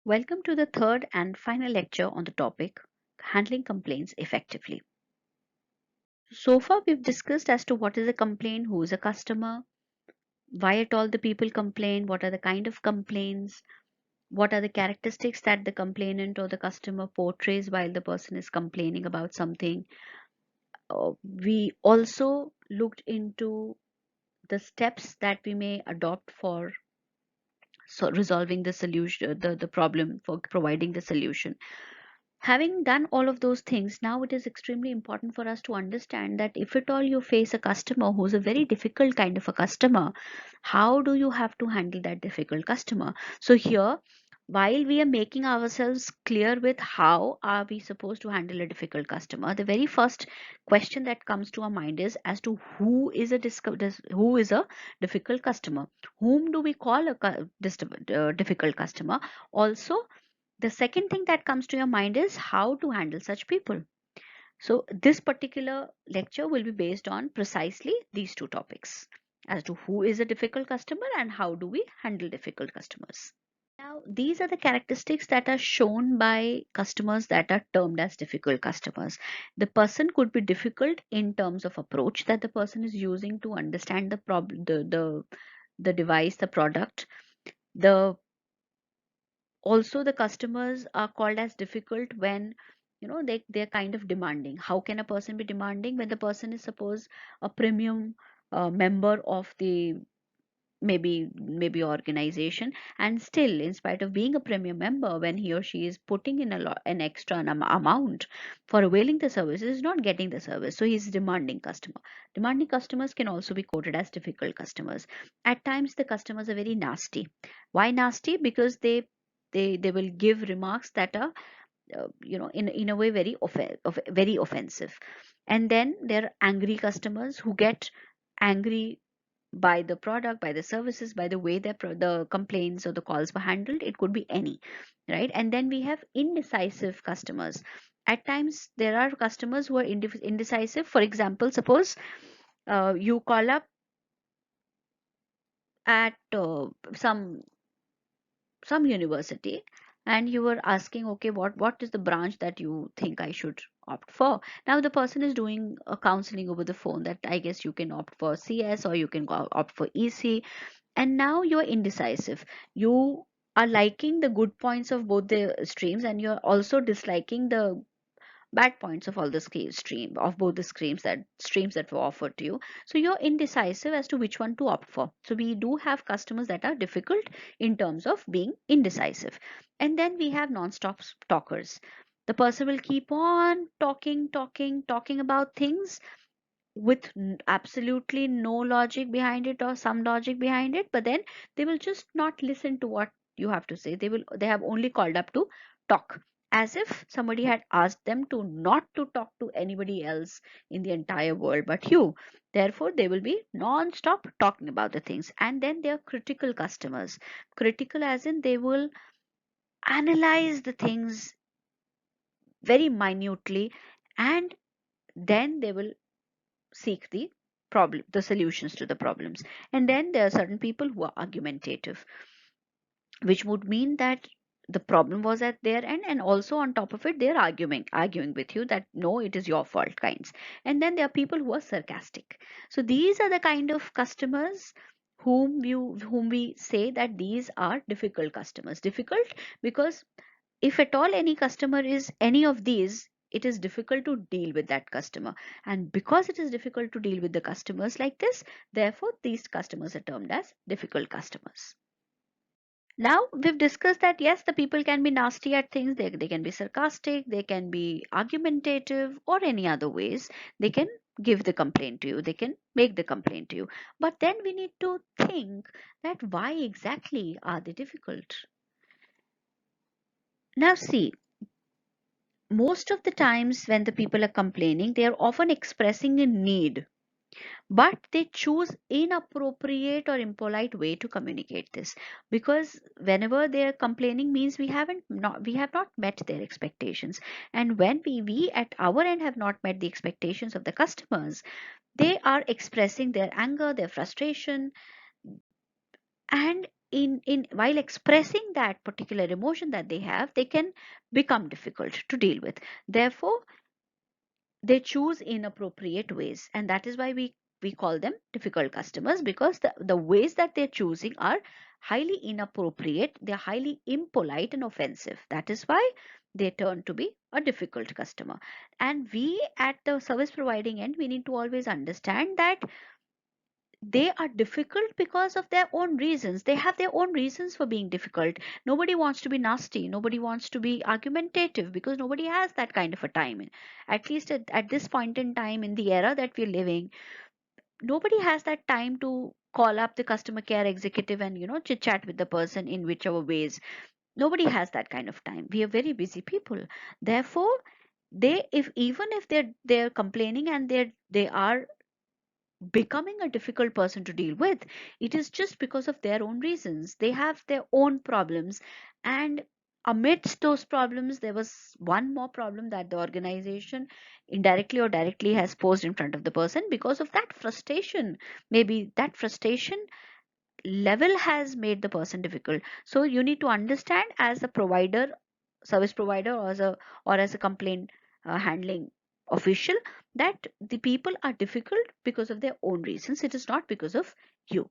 Welcome to the third and final lecture on the topic handling complaints effectively. So far, we've discussed as to what is a complaint, who is a customer, why at all the people complain, what are the kind of complaints, what are the characteristics that the complainant or the customer portrays while the person is complaining about something. We also looked into the steps that we may adopt for resolving the solution, the problem, for providing the solution. Having done all of those things, now it is extremely important for us to understand that if at all you face a customer who's a very difficult kind of a customer, how do you have to handle that difficult customer? So here, while we are making ourselves clear with how are we supposed to handle a difficult customer, the very first question that comes to our mind is as to who is a difficult customer, whom do we call a difficult customer. Also, the second thing that comes to your mind is how to handle such people. So, this particular lecture will be based on precisely these two topics as to who is a difficult customer and how do we handle difficult customers. Now, these are the characteristics that are shown by customers that are termed as difficult customers. The person could be difficult in terms of approach that the person is using to understand the problem, the device, the product. The Also, the customers are called as difficult when they're kind of demanding. How can a person be demanding when the person is suppose a premium member of the maybe organization, and still in spite of being a premium member, when he or she is putting in an extra amount for availing the service, is not getting the service, so he's demanding customer. Demanding customers can also be quoted as difficult customers. At times the customers are very nasty. Why nasty? Because they will give remarks that are in a way very offensive. And then there are angry customers who get angry by the product, by the services, by the way the complaints or the calls were handled. It could be any, right? And then we have indecisive customers. At times there are customers who are indecisive. For example, suppose you call up at some university, and you were asking, okay, what is the branch that you think I should opt for. Now the person is doing a counseling over the phone that I guess you can opt for CS or you can opt for EC. And now you're indecisive. You are liking the good points of both the streams, and you're also disliking the bad points of all the stream of both the streams that were offered to you. So you're indecisive as to which one to opt for. So we do have customers that are difficult in terms of being indecisive. And then we have non-stop talkers. The person will keep on talking about things with absolutely no logic behind it or some logic behind it, but then they will just not listen to what you have to say. They have only called up to talk, as if somebody had asked them to not to talk to anybody else in the entire world but you. Therefore they will be non-stop talking about the things. And then they are critical customers. Critical as in they will analyze the things very minutely, and then they will seek the solutions to the problems. And then there are certain people who are argumentative, which would mean that the problem was at their end, and also on top of it they're arguing with you that no, it is your fault kinds. And then there are people who are sarcastic. So these are the kind of customers whom we say that these are difficult customers. Difficult because if at all any customer is any of these, it is difficult to deal with that customer. And because it is difficult to deal with the customers like this, therefore these customers are termed as difficult customers. Now we've discussed that yes, the people can be nasty at things, they can be sarcastic, they can be argumentative, or any other ways they can give the complaint to you, they can make the complaint to you. But then we need to think that why exactly are they difficult? Now see, most of the times when the people are complaining, they are often expressing a need, but they choose inappropriate or impolite way to communicate this. Because whenever they are complaining means we have not met their expectations. And when we at our end have not met the expectations of the customers, they are expressing their anger, their frustration. And in while expressing that particular emotion that they have, they can become difficult to deal with. Therefore, they choose inappropriate ways, and that is why we call them difficult customers, because the ways that they're choosing are highly inappropriate, they're highly impolite and offensive. That is why they turn to be a difficult customer. And we at the service providing end, we need to always understand that they are difficult because of their own reasons. They have their own reasons for being difficult. Nobody wants to be nasty, nobody wants to be argumentative, because nobody has that kind of a time. At least at this point in time, in the era that we're living, nobody has that time to call up the customer care executive and chit chat with the person in whichever ways. Nobody has that kind of time. We are very busy people. Therefore, they, if even if they're complaining and they are becoming a difficult person to deal with, it is just because of their own reasons. They have their own problems, and amidst those problems, there was one more problem that the organization indirectly or directly has posed in front of the person. Because of that frustration, maybe that frustration level has made the person difficult. So you need to understand, as a provider, service provider, or as a complaint handling official, that the people are difficult because of their own reasons. It is not because of you.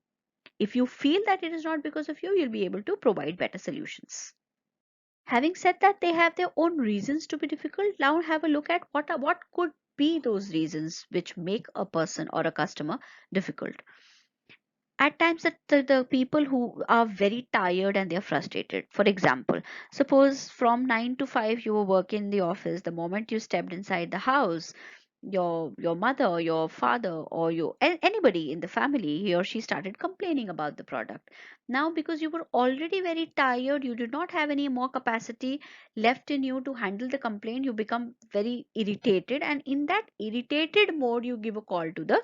If you feel that it is not because of you, you'll be able to provide better solutions. Having said that, they have their own reasons to be difficult. Now have a look at what could be those reasons which make a person or a customer difficult. At times, the people who are very tired and they're frustrated. For example, suppose from 9 to 5 you were working in the office. The moment you stepped inside the house, your mother, your father, or anybody in the family, he or she started complaining about the product. Now, because you were already very tired, you did not have any more capacity left in you to handle the complaint, you become very irritated, and in that irritated mode you give a call to the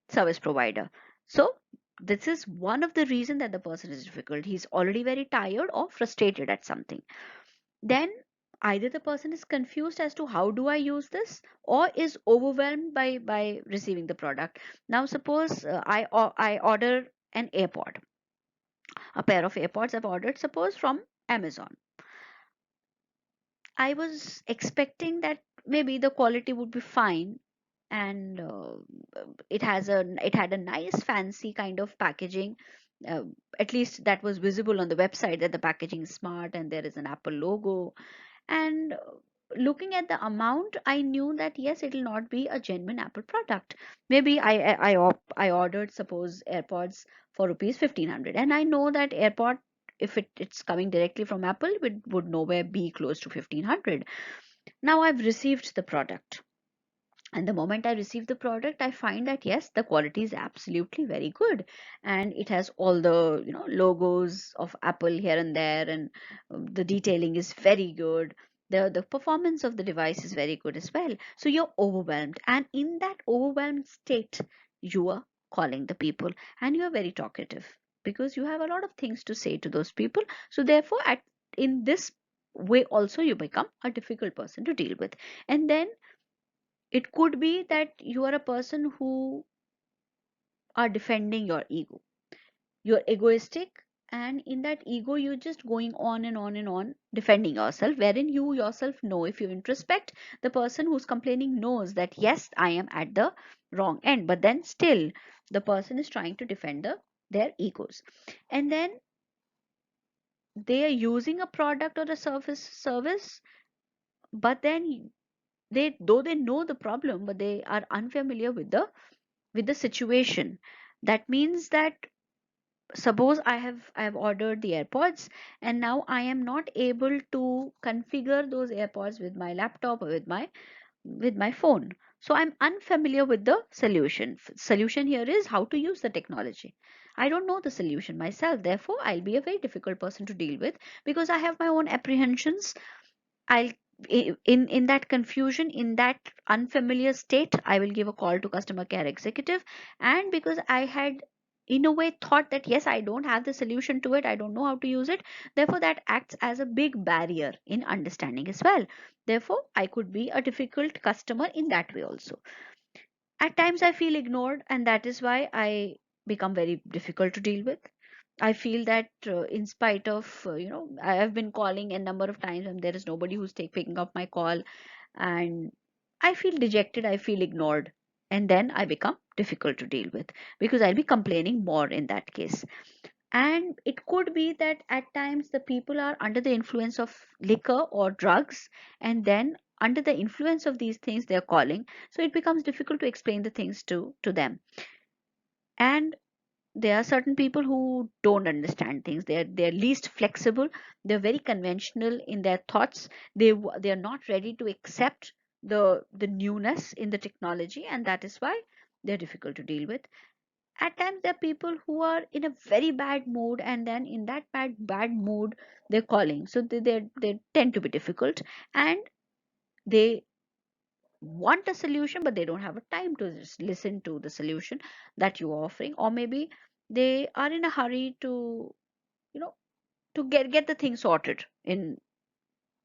service provider. So this is one of the reason that the person is difficult. He's already very tired or frustrated at something. Then either the person is confused as to how do I use this, or is overwhelmed by receiving the product. Now suppose I order an AirPod, a pair of AirPods I've ordered, suppose from Amazon. I was expecting that maybe the quality would be fine, and it had a nice fancy kind of packaging. uh, at least that was visible on the website, that the packaging is smart and there is an Apple logo. And looking at the amount, I knew that yes, it will not be a genuine Apple product. Maybe I ordered, suppose, AirPods for rupees 1500, and I know that AirPod, if it's coming directly from Apple, it would nowhere be close to 1500. Now I've received the product, and the moment I receive the product, I find that yes, the quality is absolutely very good, and it has all the logos of Apple here and there, and the detailing is very good. The performance of the device is very good as well. So you're overwhelmed, and in that overwhelmed state, you are calling the people, and you are very talkative because you have a lot of things to say to those people. So therefore, at in this way also, you become a difficult person to deal with. And then it could be that you are a person who are defending your ego. You're egoistic, and in that ego, you're just going on and on and on defending yourself, wherein you yourself know, if you introspect, the person who's complaining knows that yes, I am at the wrong end, but then still the person is trying to defend their egos. And then they are using a product or a service, but then they, though they know the problem, but they are unfamiliar with the situation. That means that suppose I have ordered the AirPods, and now I am not able to configure those AirPods with my laptop or with my phone. So I'm unfamiliar with the solution. Solution here is how to use the technology. I don't know the solution myself, therefore I'll be a very difficult person to deal with, because I have my own apprehensions. I'll in that confusion, in that unfamiliar state, I will give a call to customer care executive. And because I had in a way thought that yes, I don't have the solution to it, I don't know how to use it, therefore that acts as a big barrier in understanding as well. Therefore I could be a difficult customer in that way also. At times I feel ignored, and that is why I become very difficult to deal with. I feel that in spite of, I have been calling a number of times and there is nobody who's picking up my call, and I feel dejected, I feel ignored, and then I become difficult to deal with because I'll be complaining more in that case. And it could be that at times the people are under the influence of liquor or drugs, and then under the influence of these things they're calling, so it becomes difficult to explain the things to them. And there are certain people who don't understand things, they're least flexible, they're very conventional in their thoughts, they're not ready to accept the newness in the technology, and that is why they're difficult to deal with. At times there are people who are in a very bad mood, and then in that bad mood they're calling, so they tend to be difficult, and they want a solution but they don't have a time to just listen to the solution that you're offering, or maybe they are in a hurry to, you know to get the thing sorted in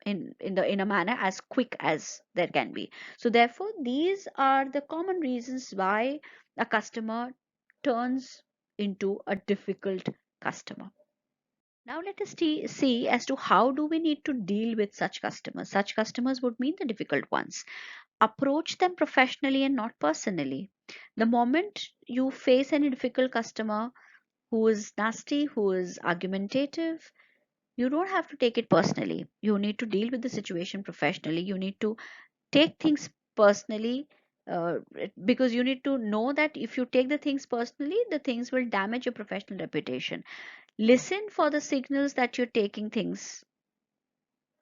a manner as quick as there can be. So therefore these are the common reasons why a customer turns into a difficult customer. Now let us see as to how do we need to deal with such customers. Such customers would mean the difficult ones. Approach them professionally and not personally. The moment you face any difficult customer who is nasty, who is argumentative, you don't have to take it personally. You need to deal with the situation professionally. You need to take things personally, because you need to know that if you take the things personally, the things will damage your professional reputation. Listen for the signals that you're taking things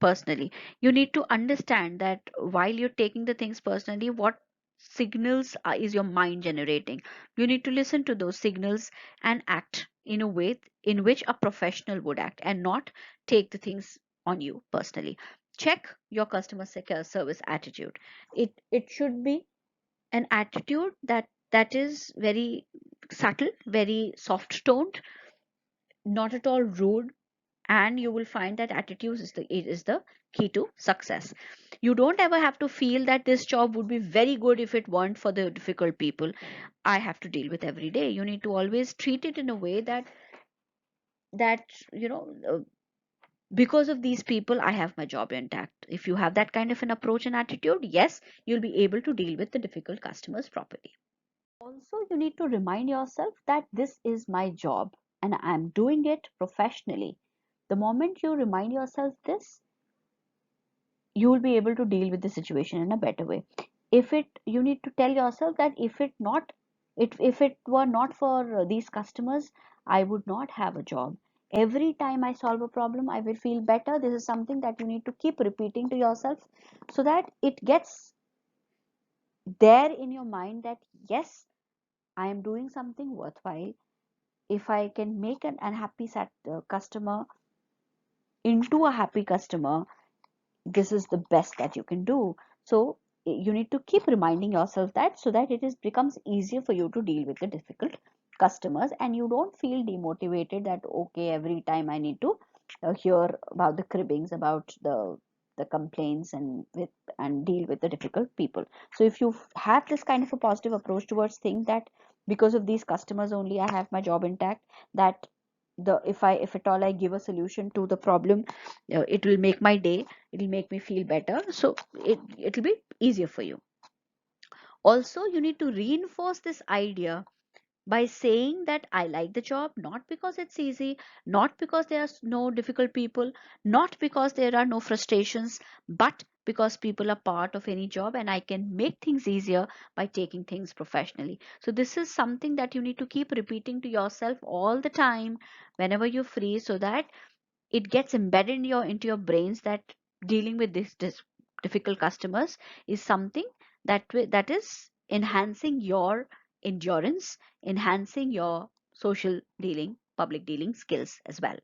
personally. You need to understand that while you're taking the things personally, what signals is your mind generating. You need to listen to those signals and act in a way in which a professional would act, and not take the things on you personally. Check your customer service attitude. It should be an attitude that is very subtle, very soft toned, not at all rude, and you will find that attitude is the key to success. You don't ever have to feel that this job would be very good if it weren't for the difficult people I have to deal with every day. You need to always treat it in a way that because of these people I have my job intact. If you have that kind of an approach and attitude, yes, you'll be able to deal with the difficult customers properly. Also, you need to remind yourself that this is my job and I'm doing it professionally. The moment you remind yourself this, you will be able to deal with the situation in a better way. If it, you need to tell yourself that if it were not for these customers, I would not have a job. Every time I solve a problem, I will feel better. This is something that you need to keep repeating to yourself so that it gets there in your mind that yes, I am doing something worthwhile. If I can make an unhappy customer into a happy customer, this is the best that you can do. So you need to keep reminding yourself that, so that it is becomes easier for you to deal with the difficult customers, and you don't feel demotivated that okay, every time I need to hear about the cribbings, about the complaints, and deal with the difficult people. So if you have this kind of a positive approach towards things, that because of these customers only I have my job intact, that the if at all I give a solution to the problem, it will make my day, it'll make me feel better, so it'll be easier for you. Also, you need to reinforce this idea by saying that I like the job not because it's easy, not because there are no difficult people, not because there are no frustrations, but because people are part of any job and I can make things easier by taking things professionally. So, this is something that you need to keep repeating to yourself all the time whenever you're free, so that it gets embedded into your brains that dealing with this difficult customers is something that is enhancing your endurance, enhancing your social dealing, public dealing skills as well.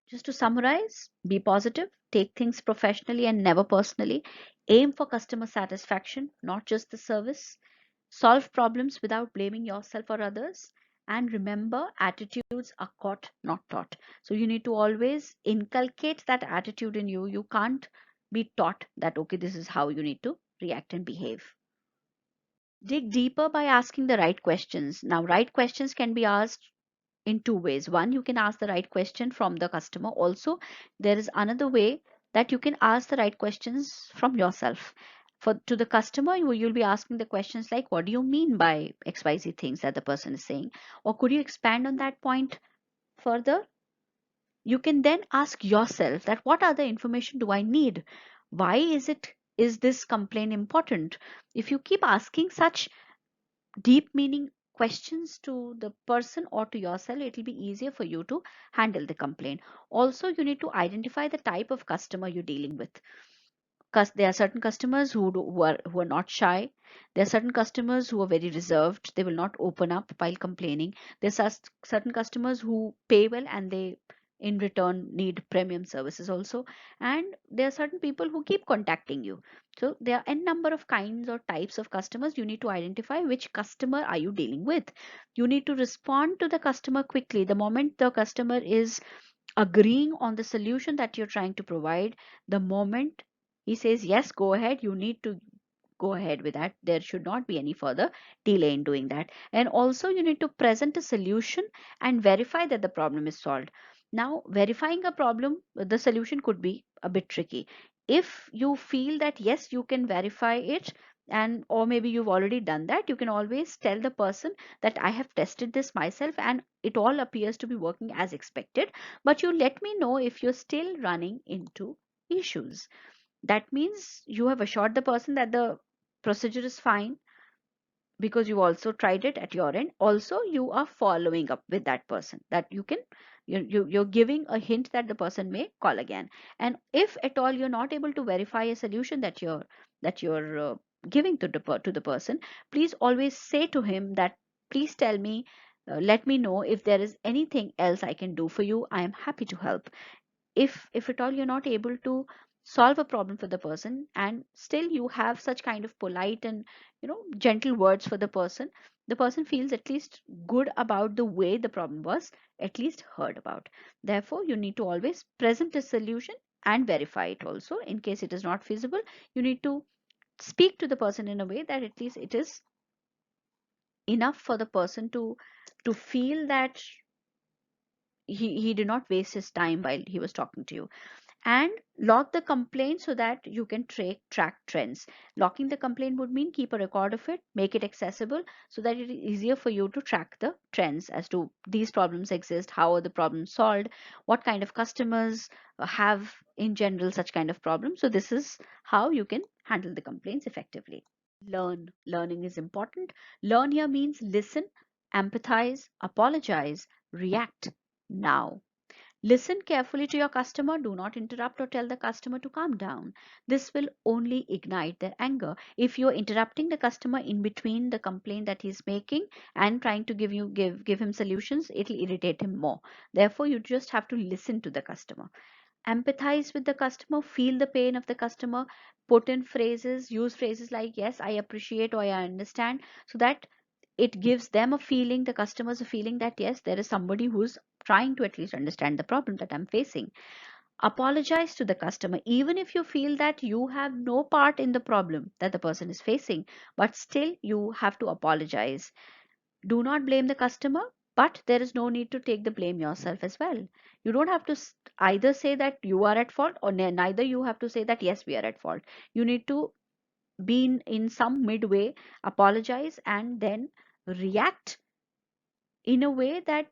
Just to summarize, be positive, take things professionally and never personally, aim for customer satisfaction, not just the service, solve problems without blaming yourself or others, and remember, attitudes are caught, not taught. So you need to always inculcate that attitude in you. You can't be taught that, okay, this is how you need to react and behave. Dig deeper by asking the right questions. Now, right questions can be asked in two ways. One, you can ask the right question from the customer. Also, there is another way that you can ask the right questions from yourself. For to the customer, you'll be asking the questions like, what do you mean by XYZ things that the person is saying? Or could you expand on that point further? You can then ask yourself that what other information do I need? Why is this complaint important? If you keep asking such deep meaning questions to the person or to yourself, it will be easier for you to handle the complaint. Also, you need to identify the type of customer you're dealing with, because there are certain customers who are not shy. There are certain customers who are very reserved, they will not open up while complaining. There's certain customers who pay well and they in return need premium services also. And there are certain people who keep contacting you. So there are n number of kinds or types of customers. You need to identify which customer are you dealing with. You need to respond to the customer quickly. The moment the customer is agreeing on the solution that you're trying to provide, the moment he says yes, go ahead, you need to go ahead with that. There should not be any further delay in doing that. And also, you need to present a solution and verify that the problem is solved. Now, verifying a problem, the solution could be a bit tricky. If you feel that yes, you can verify it, and or maybe you've already done that, you can always tell the person that I have tested this myself and it all appears to be working as expected, but you let me know if you're still running into issues. That means you have assured the person that the procedure is fine, because you also tried it at your end. Also, you are following up with that person, that you can, you're giving a hint that the person may call again. And if at all you're not able to verify a solution that you're giving to the person, please always say to him that, please tell me, let me know if there is anything else I can do for you. I am happy to help. If at all you're not able to solve a problem for the person, and still you have such kind of polite and gentle words for the person feels at least good about the way the problem was at least heard about. Therefore, you need to always present a solution and verify it also. In case it is not feasible, you need to speak to the person in a way that at least it is enough for the person to feel that he did not waste his time while he was talking to you. And log the complaint so that you can track trends. Logging the complaint would mean keep a record of it, make it accessible so that it is easier for you to track the trends as to these problems exist, how are the problems solved, what kind of customers have in general such kind of problems. So this is how you can handle the complaints effectively. Learning is important. Learn here means listen, empathize, apologize, react now. Listen carefully to your customer. Do not interrupt or tell the customer to calm down. This will only ignite their anger. If you're interrupting the customer in between the complaint that he's making and trying to give him solutions, it'll irritate him more. Therefore, you just have to listen to the customer. Empathize with the customer, feel the pain of the customer, put in phrases, use phrases like yes, I appreciate or I understand, so that it gives them a feeling, the customers a feeling that yes, there is somebody who's trying to at least understand the problem that I'm facing. Apologize to the customer, even if you feel that you have no part in the problem that the person is facing, but still you have to apologize. Do not blame the customer, but there is no need to take the blame yourself as well. You don't have to either say that you are at fault, or neither you have to say that yes, we are at fault. You need to be in some midway, apologize, and then react in a way that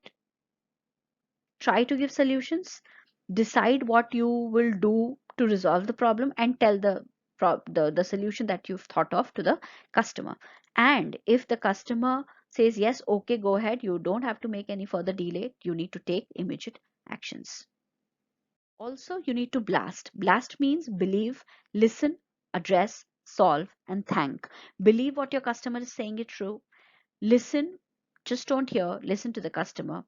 try to give solutions, decide what you will do to resolve the problem, and tell the solution that you've thought of to the customer. And if the customer says yes, okay, go ahead, you don't have to make any further delay, you need to take immediate actions. Also, you need to blast means believe, listen, address, solve, and thank. Believe what your customer is saying is true. Listen, just don't hear, listen to the customer.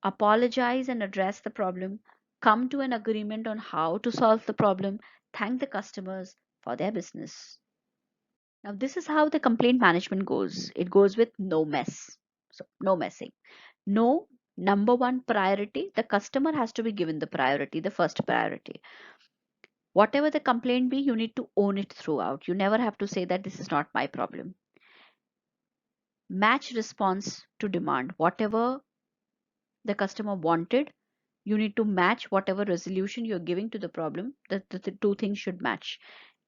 Apologize and address the problem, come to an agreement on how to solve the problem, thank the customers for their business. Now, this is how the complaint management goes. It goes with no mess. So, no messing. No, number one priority, the customer has to be given the priority, the first priority. Whatever the complaint be, you need to own it throughout. You never have to say that this is not my problem. Match response to demand. Whatever the customer wanted. You need to match whatever resolution you're giving to the problem. The two things should match.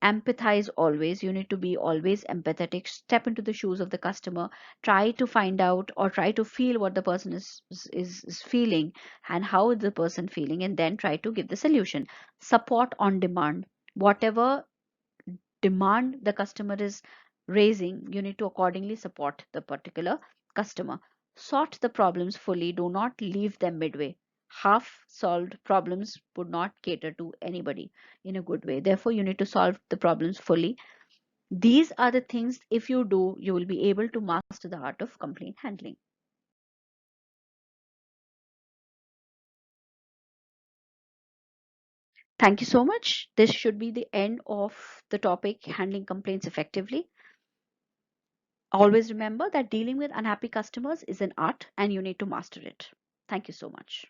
Empathize always. You need to be always empathetic. Step into the shoes of the customer. Try to find out or try to feel what the person is feeling and how is the person feeling, and then try to give the solution. Support on demand. Whatever demand the customer is raising, you need to accordingly support the particular customer. Sort the problems fully, do not leave them midway. Half solved problems would not cater to anybody in a good way. Therefore, you need to solve the problems fully. These are the things, if you do, you will be able to master the art of complaint handling. Thank you so much. This should be the end of the topic, handling complaints effectively. Always remember that dealing with unhappy customers is an art and you need to master it. Thank you so much.